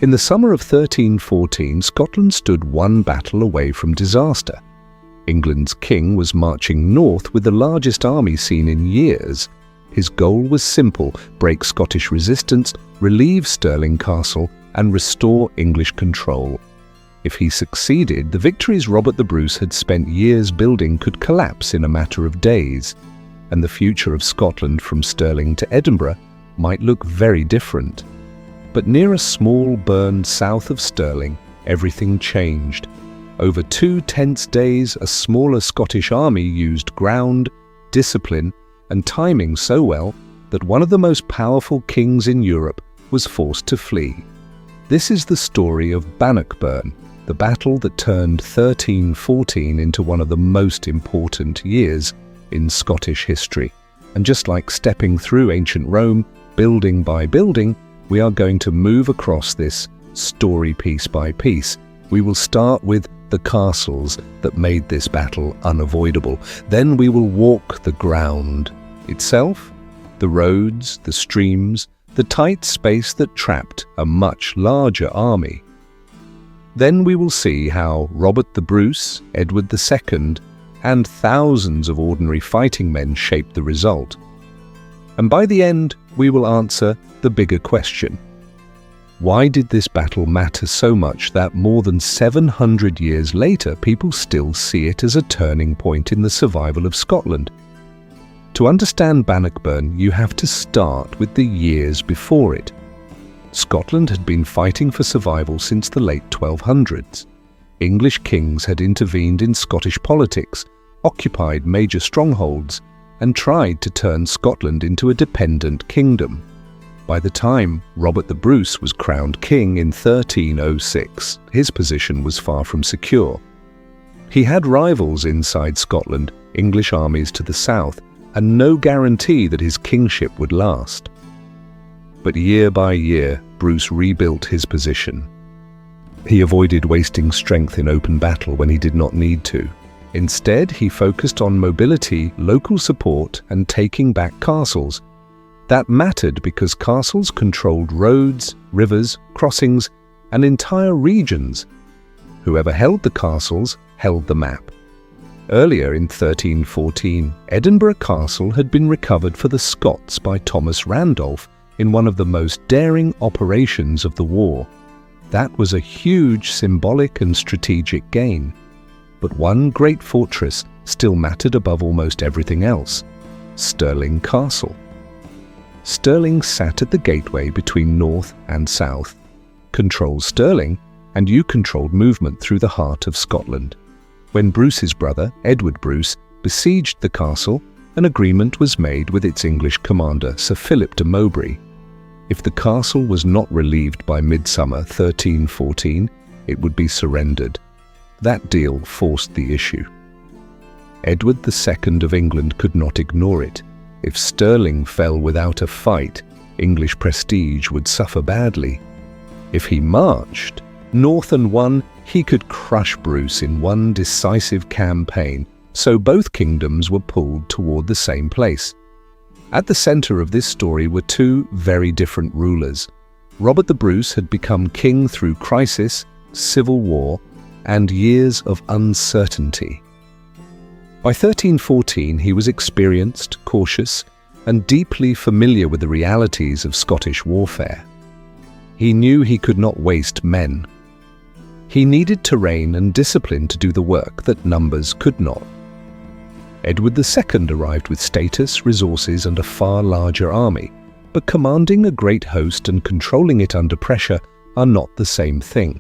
In the summer of 1314, Scotland stood one battle away from disaster. England's king was marching north with the largest army seen in years. His goal was simple: break Scottish resistance, relieve Stirling Castle, and restore English control. If he succeeded, the victories Robert the Bruce had spent years building could collapse in a matter of days, and the future of Scotland from Stirling to Edinburgh might look very different. But near a small burn south of Stirling, everything changed. Over 2 tense days, a smaller Scottish army used ground, discipline, and timing so well that one of the most powerful kings in Europe was forced to flee. This is the story of Bannockburn, the battle that turned 1314 into one of the most important years in Scottish history. And just like stepping through ancient Rome, building by building, we are going to move across this story piece by piece. We will start with the castles that made this battle unavoidable. Then we will walk the ground itself, the roads, the streams, the tight space that trapped a much larger army. Then we will see how Robert the Bruce, Edward II, and thousands of ordinary fighting men shaped the result. And by the end, we will answer the bigger question. Why did this battle matter so much that more than 700 years later, people still see it as a turning point in the survival of Scotland? To understand Bannockburn, you have to start with the years before it. Scotland had been fighting for survival since the late 1200s. English kings had intervened in Scottish politics, occupied major strongholds, and tried to turn Scotland into a dependent kingdom. By the time Robert the Bruce was crowned king in 1306, his position was far from secure. He had rivals inside Scotland, English armies to the south, and no guarantee that his kingship would last. But year by year, Bruce rebuilt his position. He avoided wasting strength in open battle when he did not need to. Instead, he focused on mobility, local support, and taking back castles. That mattered because castles controlled roads, rivers, crossings, and entire regions. Whoever held the castles held the map. Earlier in 1314, Edinburgh Castle had been recovered for the Scots by Thomas Randolph in one of the most daring operations of the war. That was a huge symbolic and strategic gain. But one great fortress still mattered above almost everything else: Stirling Castle. Stirling sat at the gateway between north and south. Control Stirling, and you controlled movement through the heart of Scotland. When Bruce's brother, Edward Bruce, besieged the castle, an agreement was made with its English commander, Sir Philip de Mowbray. If the castle was not relieved by midsummer 1314, it would be surrendered. That deal forced the issue. Edward II of England could not ignore it. If Stirling fell without a fight, English prestige would suffer badly. If he marched north and won, he could crush Bruce in one decisive campaign, so both kingdoms were pulled toward the same place. At the center of this story were two very different rulers. Robert the Bruce had become king through crisis, civil war, and years of uncertainty. By 1314, he was experienced, cautious, and deeply familiar with the realities of Scottish warfare. He knew he could not waste men. He needed terrain and discipline to do the work that numbers could not. Edward II arrived with status, resources, and a far larger army, but commanding a great host and controlling it under pressure are not the same thing.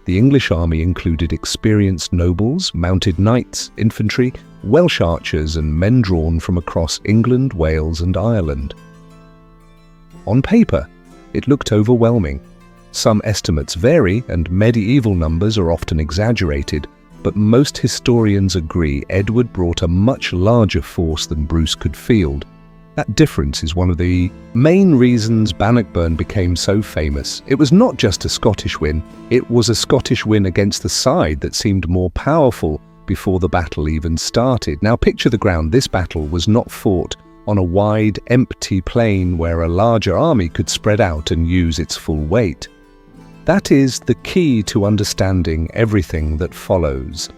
The English army included experienced nobles, mounted knights, infantry, Welsh archers, and men drawn from across England, Wales, and Ireland. On paper, it looked overwhelming. Some estimates vary, and medieval numbers are often exaggerated, but most historians agree Edward brought a much larger force than Bruce could field. That difference is one of the main reasons Bannockburn became so famous. It was not just a Scottish win, it was a Scottish win against the side that seemed more powerful before the battle even started. Now picture the ground. This battle was not fought on a wide, empty plain where a larger army could spread out and use its full weight. That is the key to understanding everything that follows.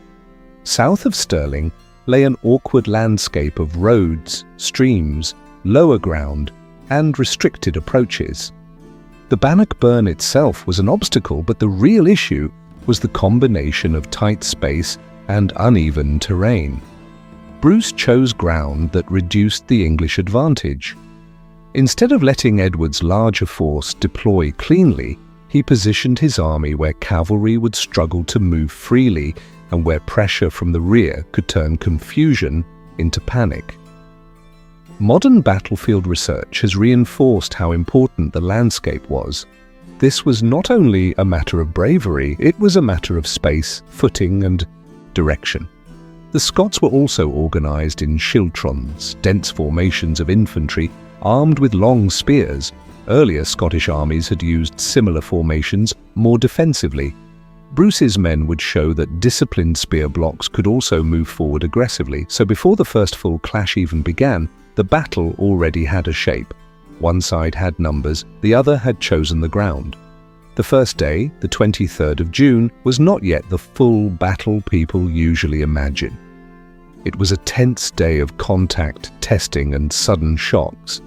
South of Stirling lay an awkward landscape of roads, streams, lower ground, and restricted approaches. The Bannockburn itself was an obstacle, but the real issue was the combination of tight space and uneven terrain. Bruce chose ground that reduced the English advantage. Instead of letting Edward's larger force deploy cleanly, he positioned his army where cavalry would struggle to move freely and where pressure from the rear could turn confusion into panic. Modern battlefield research has reinforced how important the landscape was. This was not only a matter of bravery, it was a matter of space, footing, and direction. The Scots were also organised in schiltrons, dense formations of infantry armed with long spears. Earlier Scottish armies had used similar formations more defensively. Bruce's men would show that disciplined spear blocks could also move forward aggressively, so before the first full clash even began, the battle already had a shape. One side had numbers, the other had chosen the ground. The first day, the 23rd of June, was not yet the full battle people usually imagine. It was a tense day of contact, testing, and sudden shocks.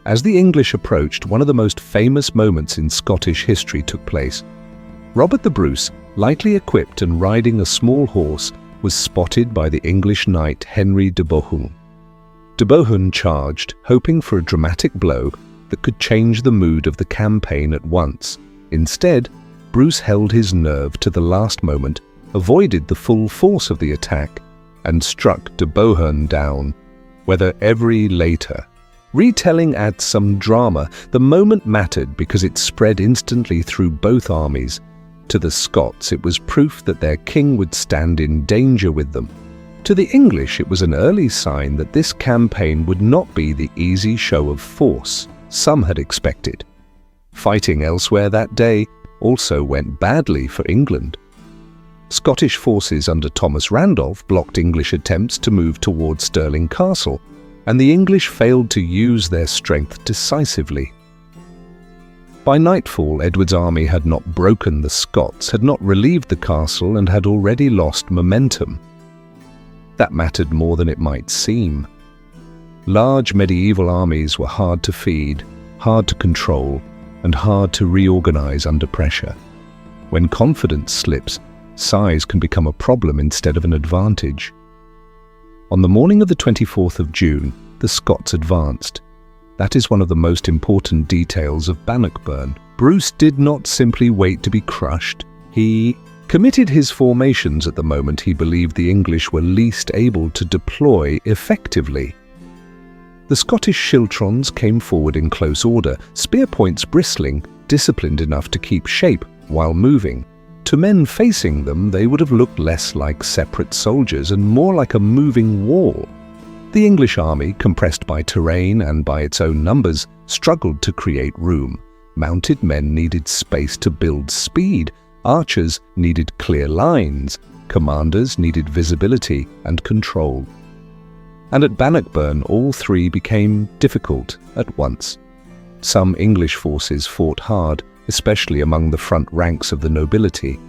As the English approached, one of the most famous moments in Scottish history took place. Robert the Bruce, lightly equipped and riding a small horse, was spotted by the English knight Henry de Bohun. De Bohun charged, hoping for a dramatic blow that could change the mood of the campaign at once. Instead, Bruce held his nerve to the last moment, avoided the full force of the attack, and struck de Bohun down, whether every later. Retelling adds some drama. The moment mattered because it spread instantly through both armies. To the Scots, it was proof that their king would stand in danger with them. To the English, it was an early sign that this campaign would not be the easy show of force some had expected. Fighting elsewhere that day also went badly for England. Scottish forces under Thomas Randolph blocked English attempts to move towards Stirling Castle, and the English failed to use their strength decisively. By nightfall, Edward's army had not broken the Scots, had not relieved the castle, and had already lost momentum. That mattered more than it might seem. Large medieval armies were hard to feed, hard to control, and hard to reorganize under pressure. When confidence slips, size can become a problem instead of an advantage. On the morning of the 24th of June, the Scots advanced. That is one of the most important details of Bannockburn. Bruce did not simply wait to be crushed. He committed his formations at the moment he believed the English were least able to deploy effectively. The Scottish schiltrons came forward in close order, spear points bristling, disciplined enough to keep shape while moving. To men facing them, they would have looked less like separate soldiers and more like a moving wall. The English army, compressed by terrain and by its own numbers, struggled to create room. Mounted men needed space to build speed. Archers needed clear lines. Commanders needed visibility and control. And at Bannockburn, all three became difficult at once. Some English forces fought hard, especially among the front ranks of the nobility.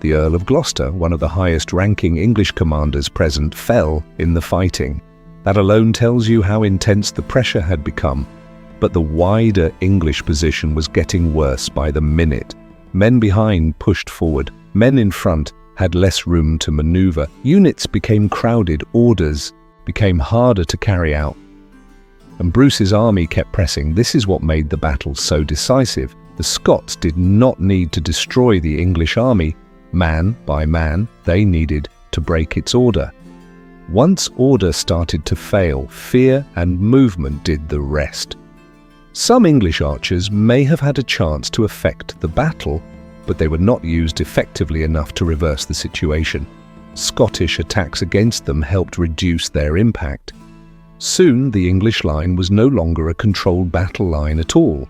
The Earl of Gloucester, one of the highest-ranking English commanders present, fell in the fighting. That alone tells you how intense the pressure had become. But the wider English position was getting worse by the minute. Men behind pushed forward. Men in front had less room to maneuver. Units became crowded. Orders became harder to carry out. And Bruce's army kept pressing. This is what made the battle so decisive. The Scots did not need to destroy the English army. Man by man, they needed to break its order. Once order started to fail, fear and movement did the rest. Some English archers may have had a chance to affect the battle, but they were not used effectively enough to reverse the situation. Scottish attacks against them helped reduce their impact. Soon, the English line was no longer a controlled battle line at all.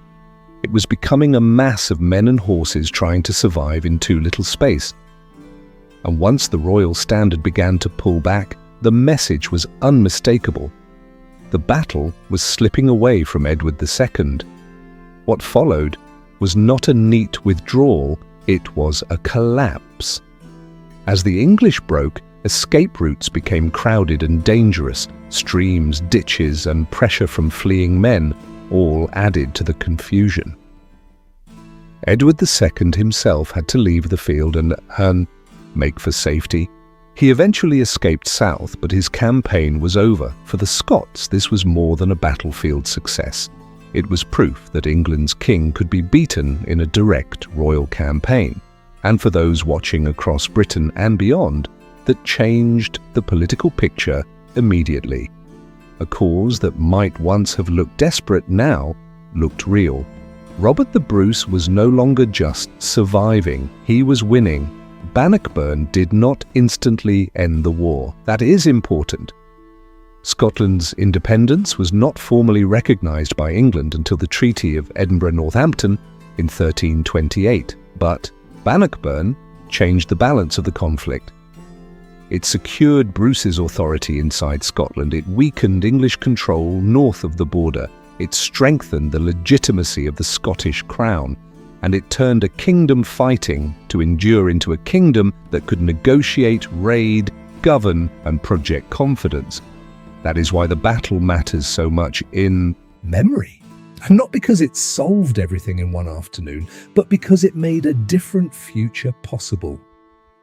It was becoming a mass of men and horses trying to survive in too little space. And once the royal standard began to pull back, the message was unmistakable. The battle was slipping away from Edward II. What followed was not a neat withdrawal, it was a collapse. As the English broke, escape routes became crowded and dangerous. Streams, ditches, and pressure from fleeing men all added to the confusion. Edward II himself had to leave the field and make for safety. He eventually escaped south, but his campaign was over. For the Scots, this was more than a battlefield success. It was proof that England's king could be beaten in a direct royal campaign. And for those watching across Britain and beyond, that changed the political picture immediately. A cause that might once have looked desperate now looked real. Robert the Bruce was no longer just surviving, he was winning. Bannockburn did not instantly end the war. That is important. Scotland's independence was not formally recognised by England until the Treaty of Edinburgh-Northampton in 1328, but Bannockburn changed the balance of the conflict. It secured Bruce's authority inside Scotland, it weakened English control north of the border, it strengthened the legitimacy of the Scottish crown, and it turned a kingdom fighting to endure into a kingdom that could negotiate, raid, govern, and project confidence. That is why the battle matters so much in memory. And not because it solved everything in one afternoon, but because it made a different future possible.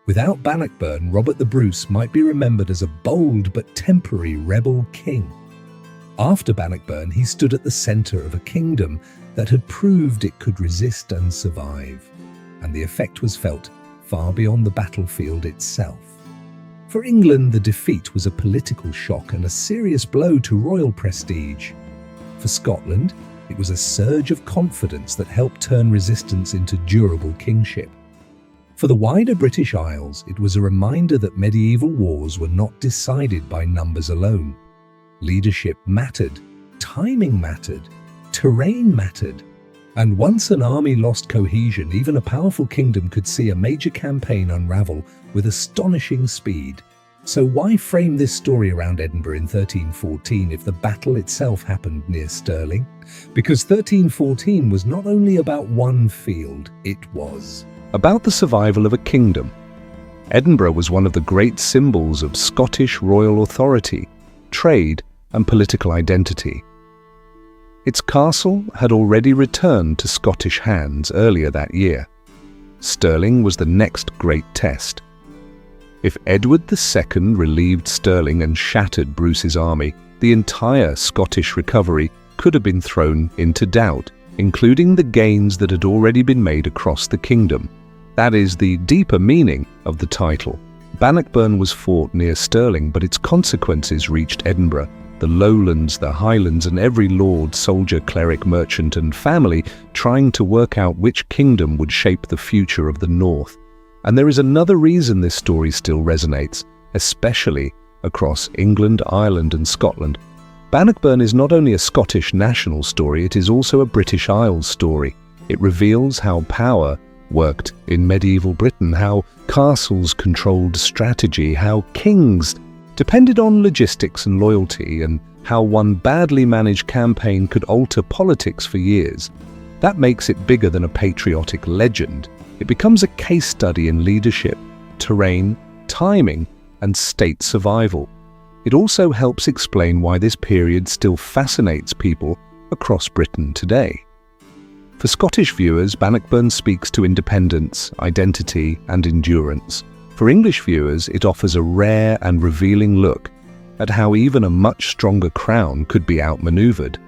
Without Bannockburn, Robert the Bruce might be remembered as a bold but temporary rebel king. After Bannockburn, he stood at the centre of a kingdom that had proved it could resist and survive, and the effect was felt far beyond the battlefield itself. For England, the defeat was a political shock and a serious blow to royal prestige. For Scotland, it was a surge of confidence that helped turn resistance into durable kingship. For the wider British Isles, it was a reminder that medieval wars were not decided by numbers alone. Leadership mattered, timing mattered, terrain mattered. And once an army lost cohesion, even a powerful kingdom could see a major campaign unravel with astonishing speed. So why frame this story around Edinburgh in 1314 if the battle itself happened near Stirling? Because 1314 was not only about one field, it was about the survival of a kingdom. Edinburgh was one of the great symbols of Scottish royal authority, trade, and political identity. Its castle had already returned to Scottish hands earlier that year. Stirling was the next great test. If Edward II relieved Stirling and shattered Bruce's army, the entire Scottish recovery could have been thrown into doubt, including the gains that had already been made across the kingdom. That is the deeper meaning of the title. Bannockburn was fought near Stirling, but its consequences reached Edinburgh, the lowlands, the highlands, and every lord, soldier, cleric, merchant, and family trying to work out which kingdom would shape the future of the North. And there is another reason this story still resonates, especially across England, Ireland, and Scotland. Bannockburn is not only a Scottish national story, it is also a British Isles story. It reveals how power worked in medieval Britain, how castles controlled strategy, how kings depended on logistics and loyalty, and how one badly managed campaign could alter politics for years. That makes it bigger than a patriotic legend. It becomes a case study in leadership, terrain, timing, and state survival. It also helps explain why this period still fascinates people across Britain today. For Scottish viewers, Bannockburn speaks to independence, identity, and endurance. For English viewers, it offers a rare and revealing look at how even a much stronger crown could be outmaneuvered.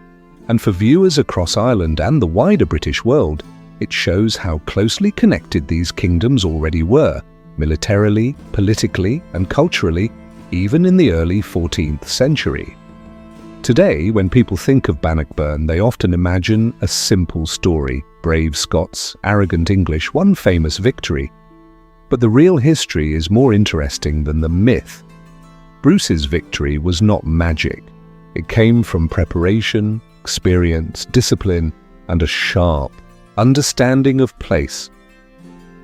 And for viewers across Ireland and the wider British world, it shows how closely connected these kingdoms already were, militarily, politically, and culturally, even in the early 14th century. Today, when people think of Bannockburn, they often imagine a simple story: brave Scots, arrogant English, one famous victory. But the real history is more interesting than the myth. Bruce's victory was not magic. It came from preparation, experience, discipline, and a sharp understanding of place.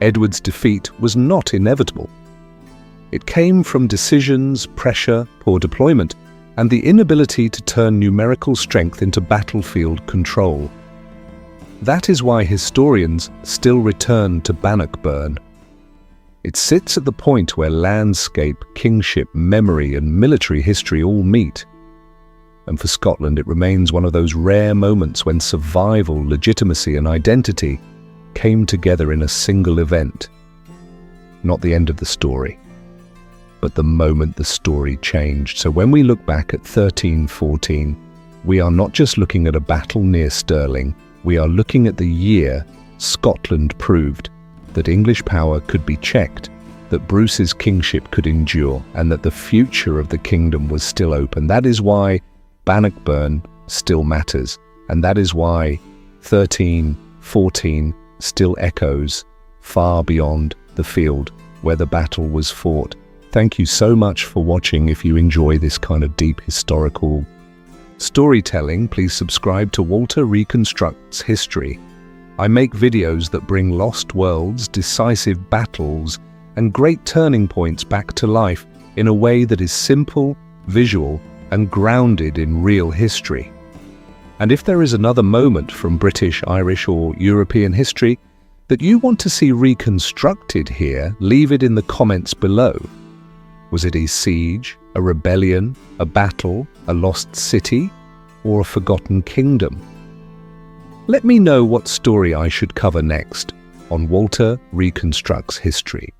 Edward's defeat was not inevitable. It came from decisions, pressure, poor deployment, and the inability to turn numerical strength into battlefield control. That is why historians still return to Bannockburn. It sits at the point where landscape, kingship, memory, and military history all meet. And for Scotland, it remains one of those rare moments when survival, legitimacy, and identity came together in a single event. Not the end of the story, but the moment the story changed. So when we look back at 1314, we are not just looking at a battle near Stirling, we are looking at the year Scotland proved that English power could be checked, that Bruce's kingship could endure, and that the future of the kingdom was still open. That is why Bannockburn still matters, and that is why 1314 still echoes far beyond the field where the battle was fought. Thank you so much for watching. If you enjoy this kind of deep historical storytelling, please subscribe to Walter Reconstructs History. I make videos that bring lost worlds, decisive battles, and great turning points back to life in a way that is simple, visual, and grounded in real history. And if there is another moment from British, Irish, or European history that you want to see reconstructed here, leave it in the comments below. Was it a siege, a rebellion, a battle, a lost city, or a forgotten kingdom? Let me know what story I should cover next on Walter Reconstructs History.